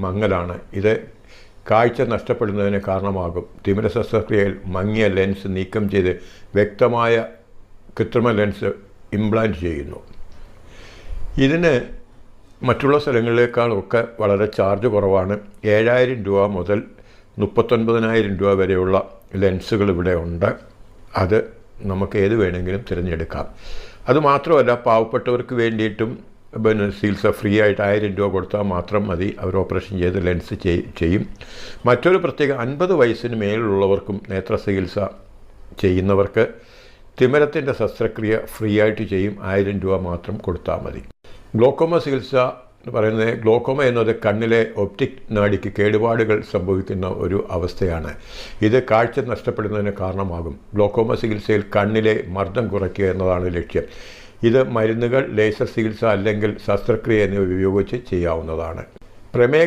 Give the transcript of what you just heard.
മങ്ങലാണ്. ഇത് കാഴ്ച നഷ്ടപ്പെടുന്നതിന് കാരണമാകും. തിമിര ശസ്ത്രക്രിയയിൽ മങ്ങിയ ലെൻസ് നീക്കം ചെയ്ത് വ്യക്തമായ കൃത്രിമ ലെൻസ് ഇംപ്ലാന്റ് ചെയ്യുന്നു. ഇതിന് മറ്റുള്ള സ്ഥലങ്ങളിലേക്കാളൊക്കെ വളരെ ചാർജ് കുറവാണ്. 7,000 രൂപ മുതൽ 39,000 രൂപ വരെയുള്ള ലെൻസുകൾ ഇവിടെ ഉണ്ട്. അത് നമുക്ക് ഏത് വേണമെങ്കിലും തിരഞ്ഞെടുക്കാം. അതുമാത്രമല്ല, പാവപ്പെട്ടവർക്ക് വേണ്ടിയിട്ടും ചികിത്സ ഫ്രീ ആയിട്ട് 1,000 രൂപ കൊടുത്താൽ മാത്രം മതി. അവർ ഓപ്പറേഷൻ ചെയ്ത് ലെൻസ് ചെയ്യും. മറ്റൊരു പ്രത്യേക 50 വയസ്സിന് മേലുള്ളവർക്കും നേത്ര ചികിത്സ ചെയ്യുന്നവർക്ക് തിമിരത്തിൻ്റെ ശസ്ത്രക്രിയ ഫ്രീ ആയിട്ട് ചെയ്യും. 1,000 രൂപ മാത്രം കൊടുത്താൽ മതി. ഗ്ലോക്കോമ ചികിത്സ എന്ന് പറയുന്നത്, ഗ്ലോക്കോമ എന്നത് കണ്ണിലെ ഒപ്റ്റിക് നാഡിക്ക് കേടുപാടുകൾ സംഭവിക്കുന്ന ഒരു അവസ്ഥയാണ്. ഇത് കാഴ്ച നഷ്ടപ്പെടുന്നതിന് കാരണമാകും. ഗ്ലോക്കോമ ചികിത്സയിൽ കണ്ണിലെ മർദ്ദം കുറയ്ക്കുക എന്നതാണ് ലക്ഷ്യം. ഇത് മരുന്നുകൾ, ലേസർ ചികിത്സ അല്ലെങ്കിൽ ശസ്ത്രക്രിയ എന്നിവ ഉപയോഗിച്ച് ചെയ്യാവുന്നതാണ്. പ്രമേഹ